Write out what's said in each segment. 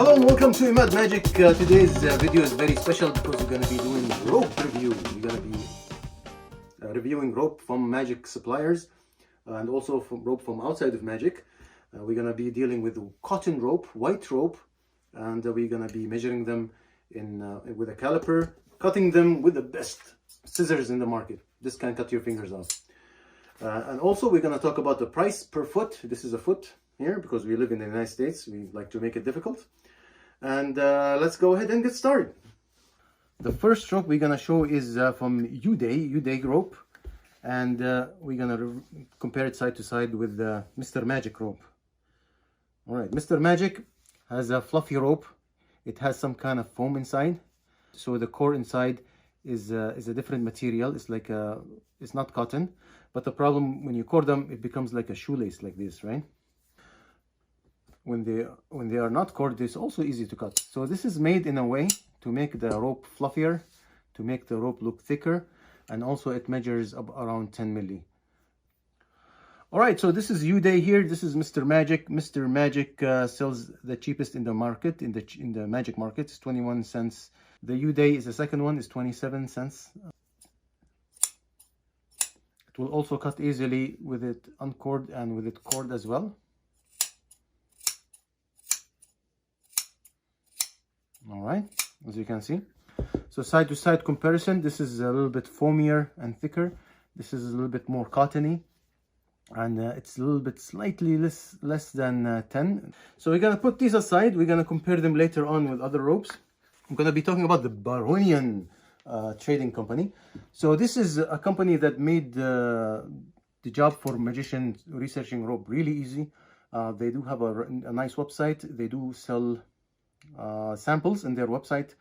Hello and welcome to Imad Magic. Today's video is very special because we're going to be doing rope review. We're going to be reviewing rope from Magic suppliers and also from rope from outside of Magic. We're going to be dealing with cotton rope, white rope, and we're going to be measuring them with a caliper, cutting them with the best scissors in the market. This can cut your fingers off. And also we're going to talk about the price per foot. This is a foot here because we live in the United States. We like to make it difficult. And let's go ahead and get started. The first rope we're going to show is from Uday rope. And we're going to compare it side to side with Mr. Magic rope. Alright, Mr. Magic has a fluffy rope. It has some kind of foam inside. So the core inside is a different material. It's like it's not cotton. But the problem, when you core them, it becomes like a shoelace like this, right? When they are not cored, it's also easy to cut. So this is made in a way to make the rope fluffier, to make the rope look thicker, and also it measures up around 10 milli. All right, so this is Uday here. This is Mr. Magic. Mr. Magic sells the cheapest in the market, in the Magic market. It's 21 cents. The Uday is the second one, is 27 cents. It will also cut easily with it uncored and with it cored as well. All right, as you can see. So side to side comparison, this is a little bit foamier and thicker. This is a little bit more cottony, and it's a little bit slightly less than 10. So we're gonna put these aside. We're gonna compare them later on with other ropes. I'm gonna be talking about the Baronian trading company. So this is a company that made the job for magicians researching rope really easy. They do have a nice website. They do sell samples in their website,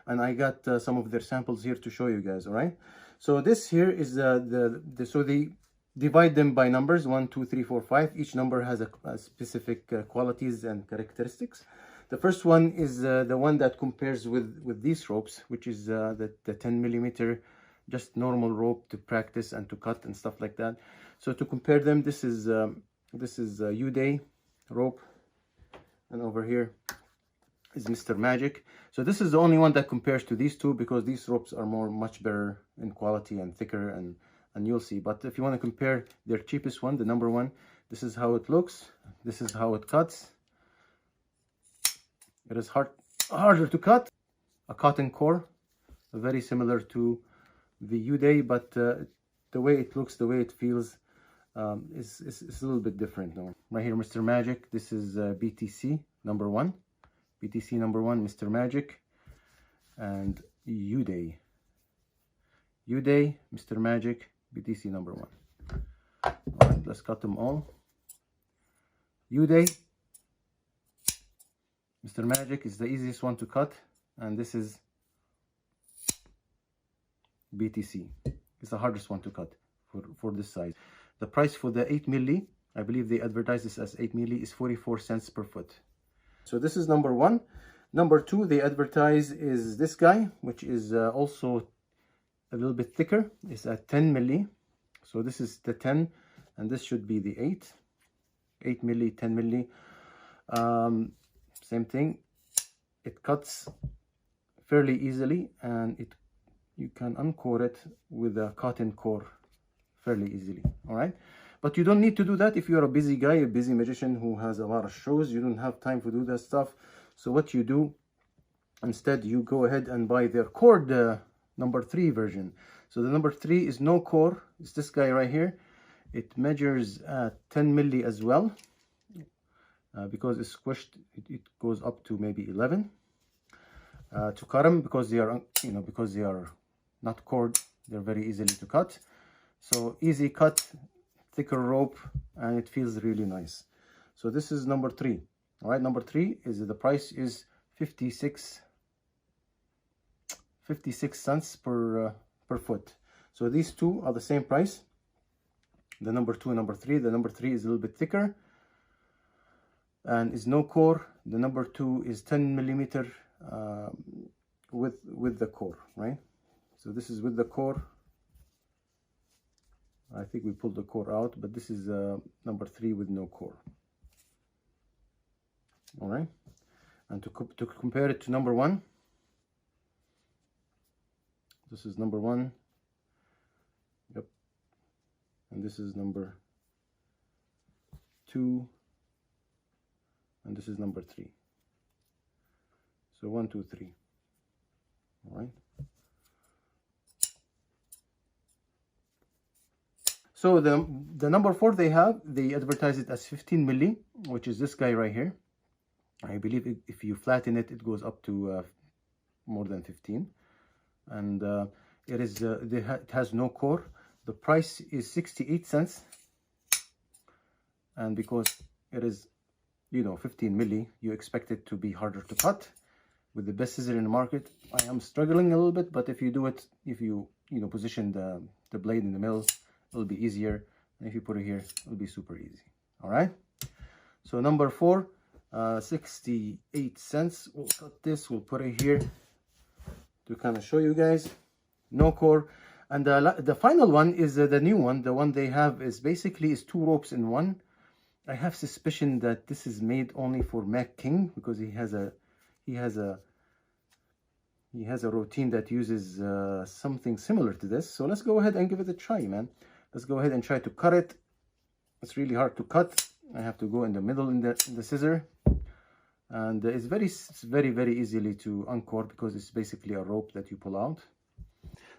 and I got some of their samples here to show you guys. All right, so this here is so they divide them by numbers 1 2 3 4 5. Each number has a specific qualities and characteristics. The first one is the one that compares with these ropes, which is the 10 millimeter, just normal rope to practice and to cut and stuff like that. So to compare them, this is Uday rope, and over here is Mr. Magic. So this is the only one that compares to these two, because these ropes are much better in quality and thicker, and you'll see. But if you want to compare their cheapest one, the number one, this is how it looks. This is how it cuts. It is harder to cut. A cotton core, very similar to the Uday, but the way it looks, the way it feels is a little bit different now. Right here, Mr. Magic. This is BTC number one. BTC number one, Mr. Magic, and Uday, Mr. Magic, BTC number one. All right, let's cut them all. Uday, Mr. Magic is the easiest one to cut, and this is BTC. It's the hardest one to cut for this size. The price for the 8 milli, I believe they advertise this as 8 milli, is 44 cents per foot. So this is number one. Number two, they advertise is this guy, which is also a little bit thicker. It's at 10 milli. So this is the 10, and this should be the 8 milli, 10 milli. Same thing. It cuts fairly easily, and you can uncore it with a cotton core fairly easily. All right. But you don't need to do that if you're a busy guy, a busy magician who has a lot of shows. You don't have time to do that stuff. So what you do, instead, you go ahead and buy their cord number 3 version. So the number 3 is no core. It's this guy right here. It measures 10 milli as well. Because it's squished, it goes up to maybe 11. To cut them, because they are, because they are not cored, they're very easily to cut. So easy cut, thicker rope, and it feels really nice. So this is number 3. All right, number 3 is the price is 56 cents per foot. So these two are the same price, the number 2 and number 3. The number 3 is a little bit thicker and is no core. The number 2 is 10 millimeter with the core, right? So this is with the core. I think we pulled the core out, but this is number 3 with no core. All right, And to compare it to number 1, this is number 1. Yep. And this is number 2. And this is number 3. So 1, 2, 3. All right. So the number 4 they advertise it as 15 milli, which is this guy right here. I believe if you flatten it, it goes up to more than 15. And it has no core. The price is 68 cents. And because it is, 15 milli, you expect it to be harder to cut. With the best scissor in the market, I am struggling a little bit, but if you do it, if you position the blade in the middle, it'll be easier. And if you put it here, it'll be super easy. All right. So number 4, 68 cents. We'll cut this. We'll put it here to kind of show you guys. No core. And the final one is the new one. The one they have is basically 2 ropes in one. I have suspicion that this is made only for Mac King, because he has a routine that uses something similar to this. So let's go ahead and give it a try, man. Let's go ahead and try to cut it. It's really hard to cut. I have to go in the middle in the scissor, and it's very, very easily to uncore because it's basically a rope that you pull out.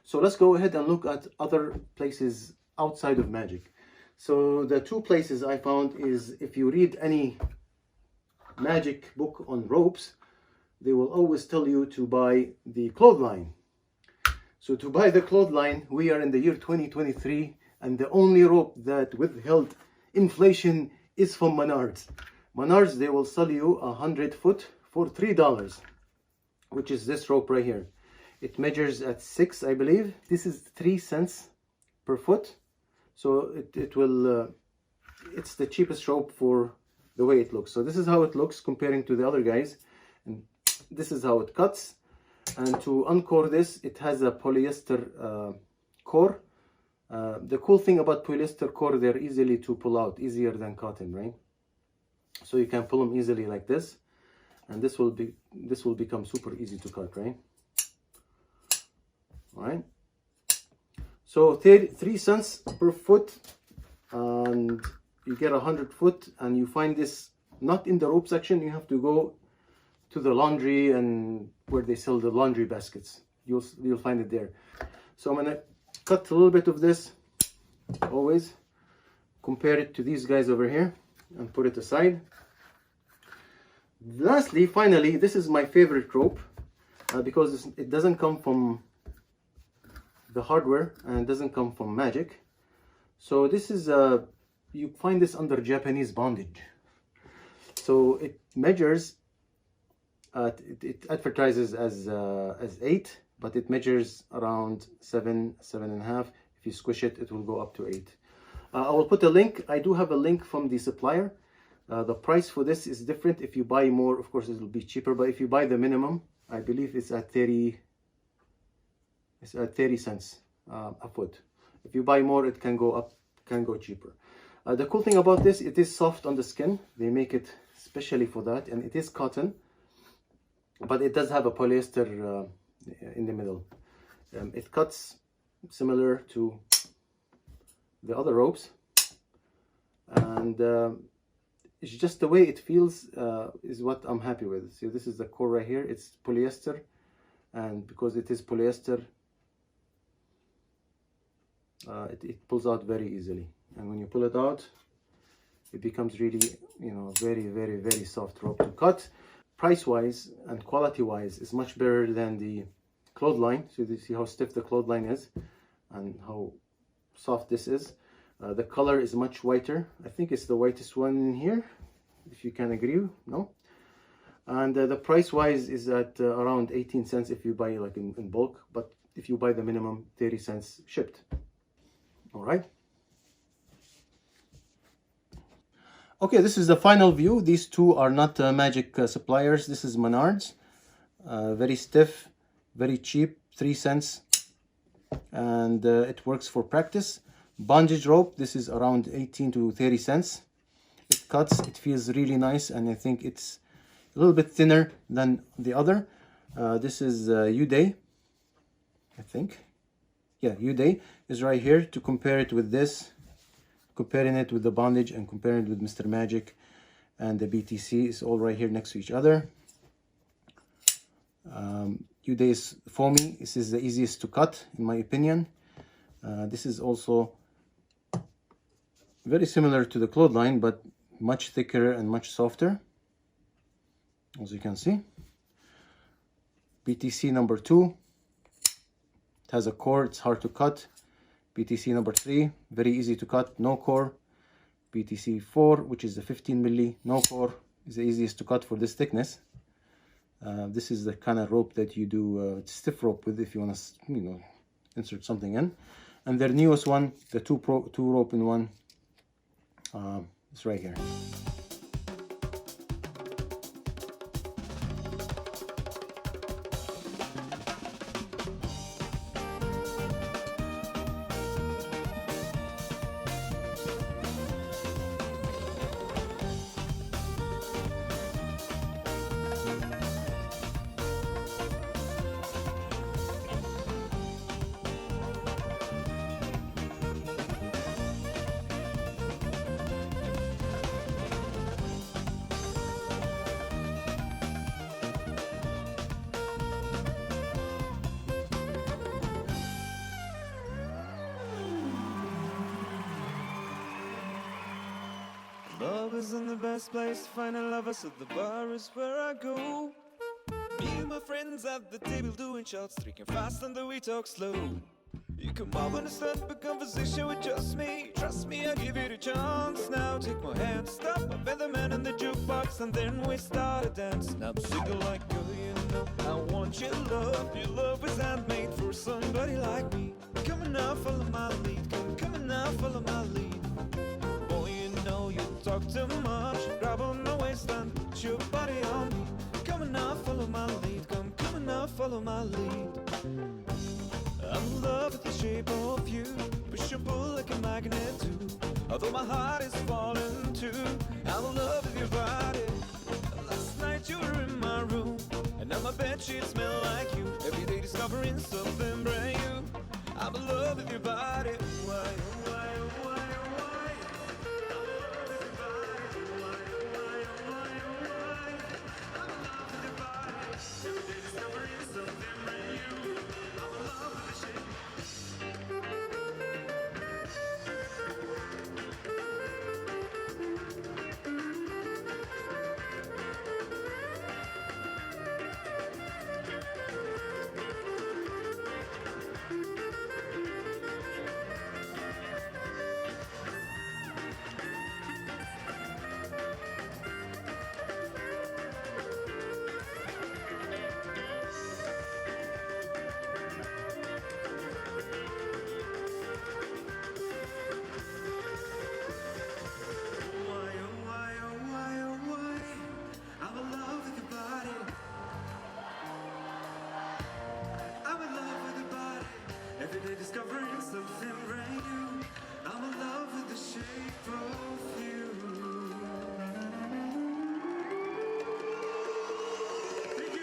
So let's go ahead and look at other places outside of Magic. So the 2 places I found is, if you read any Magic book on ropes, they will always tell you to buy the Clothesline. So to buy the Clothesline, we are in the year 2023, and the only rope that withheld inflation is from Menards. Menards, they will sell you 100 foot for $3, which is this rope right here. It measures at 6, I believe. This is 3 cents per foot. So it's the cheapest rope for the way it looks. So this is how it looks comparing to the other guys. And this is how it cuts. And to uncore this, it has a polyester core. The cool thing about polyester core, they're easily to pull out, easier than cotton, right? So you can pull them easily like this, and this will become super easy to cut, right? All right. So 3 cents per foot, and you get 100 foot, and you find this not in the rope section. You have to go to the laundry and where they sell the laundry baskets. You'll find it there. So I'm gonna cut a little bit of this, always compare it to these guys over here and put it aside. Lastly, finally, this is my favorite rope because it doesn't come from the hardware and it doesn't come from Magic. So this is you find this under Japanese bondage. So it measures it advertises as 8, but it measures around 7.5. If you squish it, it will go up to 8. I will put a link. I do have a link from the supplier. The price for this is different. If you buy more, of course, it will be cheaper. But if you buy the minimum, I believe it's at 30 cents a foot. If you buy more, it can go up, can go cheaper. The cool thing about this, it is soft on the skin. They make it specially for that, and it is cotton, but it does have a polyester in the middle. It cuts similar to the other ropes, and it's just the way it feels is what I'm happy with. See, this is the core right here. It's polyester, and because it is polyester, it pulls out very easily. And when you pull it out, it becomes really, very, very, very soft rope to cut. Price-wise and quality-wise, is much better than the Clothesline. So you see how stiff the Clothesline is and how soft this is. The color is much whiter. I think it's the whitest one in here, if you can agree. No? And the price-wise is at around 18 cents if you buy like in bulk, but if you buy the minimum, 30 cents shipped. All right. Okay, this is the final view. These two are not Magic suppliers. This is Menards. Very stiff, very cheap, 3 cents. And it works for practice. Bondage rope, this is around 18 to 30 cents. It cuts, it feels really nice, and I think it's a little bit thinner than the other. This is Uday, I think. Yeah, Uday is right here to compare it with this, comparing it with the Bondage and comparing it with Mr. Magic and the BTC is all right here next to each other. Uday is foamy. This is the easiest to cut in my opinion. This is also very similar to the Clothesline, but much thicker and much softer, as you can see. BTC number 2, it has a core, it's hard to cut. BTC number 3, very easy to cut, no core. BTC 4, which is the 15 milli, no core, is the easiest to cut for this thickness. This is the kind of rope that you do stiff rope with if you want to, insert something in. And their newest one, the two rope in one, it's right here. Love isn't the best place to find a lover, so the bar is where I go. Me and my friends at the table doing shots, drinking fast and then we talk slow. You come up and start a conversation with just me. Trust me, I'll give it a chance. Now take my hand, stop, I bet the man in the jukebox, and then we start a dance. And I'm singing like, girl, I want your love. Your love is handmade for somebody like me. Come on now, follow my lead. Come on now, follow my lead. You talk too much, grab on my waist and put your body on me. Come on now, follow my lead. Come on now, follow my lead. I'm in love with the shape of you, push and pull like a magnet too. Although my heart is falling too, I'm in love with your body. Last night you were in my room, and now my bedsheets smell like you. Every day discovering something brand new. I'm in love with your body. Why? Discovering something brand new. I'm in love with the shape of you. Thank you.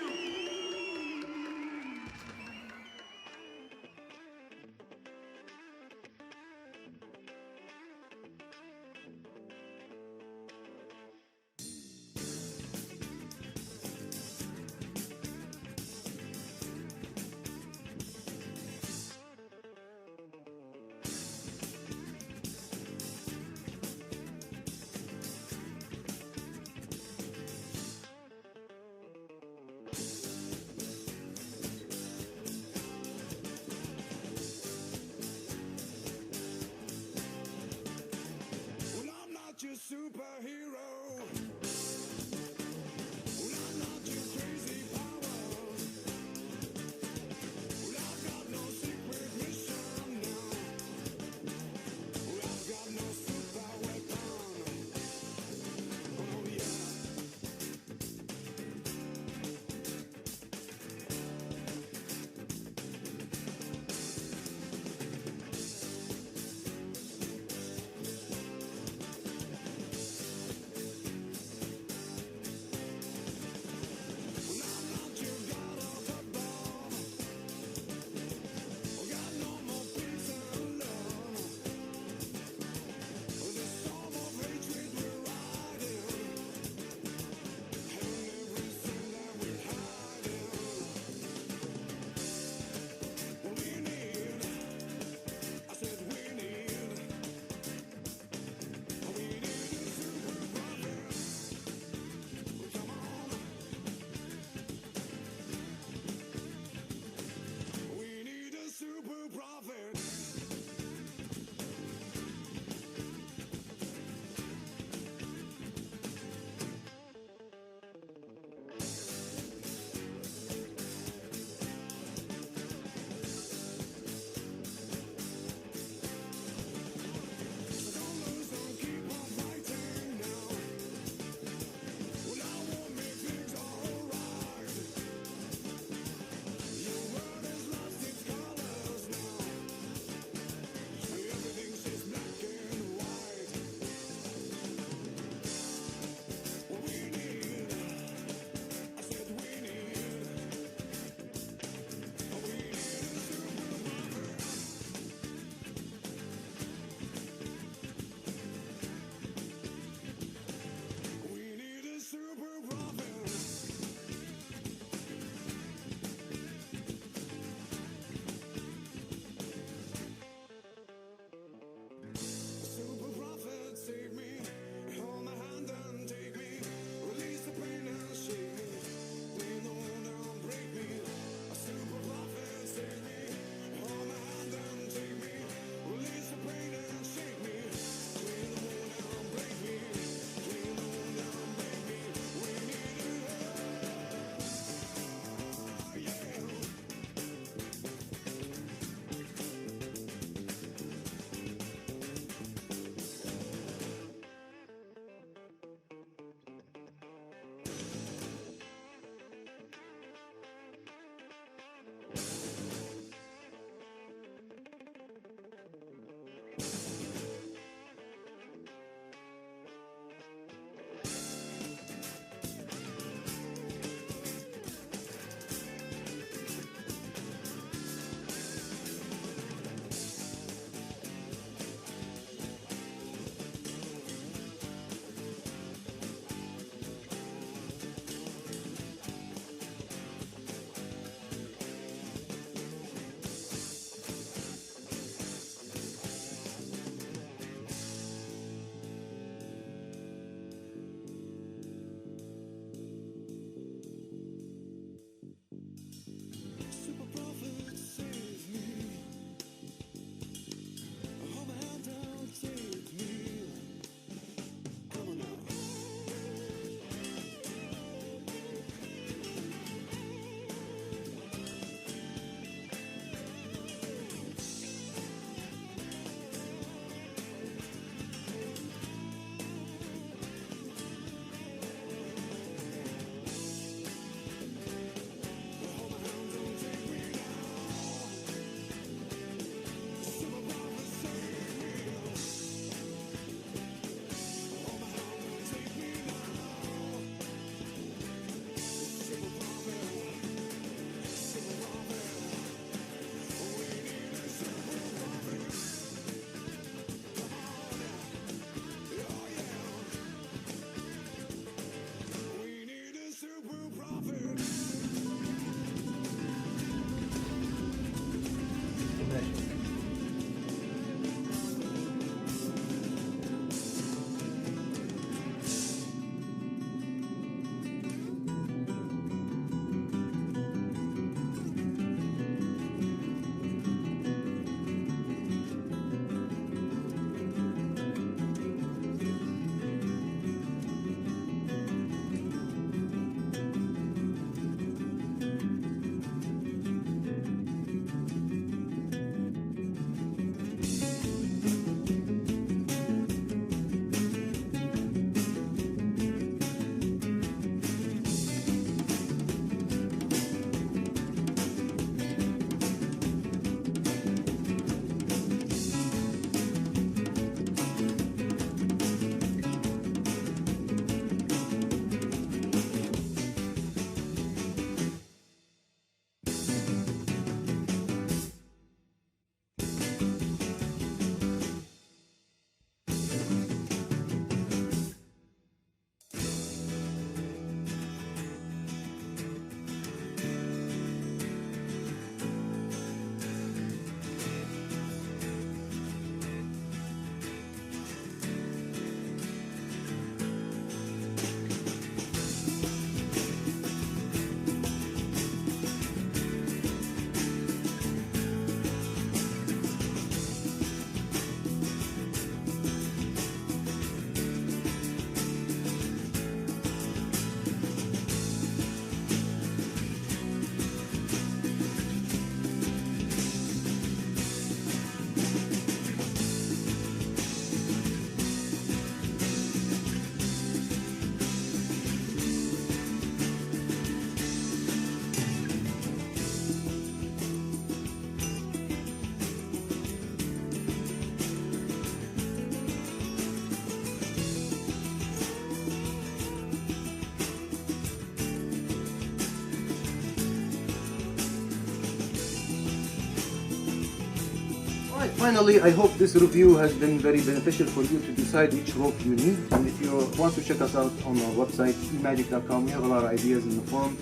Alright, finally, I hope this review has been very beneficial for you to decide which rope you need. And if you want to check us out on our website, emagic.com, we have a lot of ideas in the forum.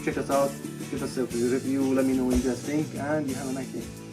Check us out, give us a review, let me know what you guys think, and you have a nice day.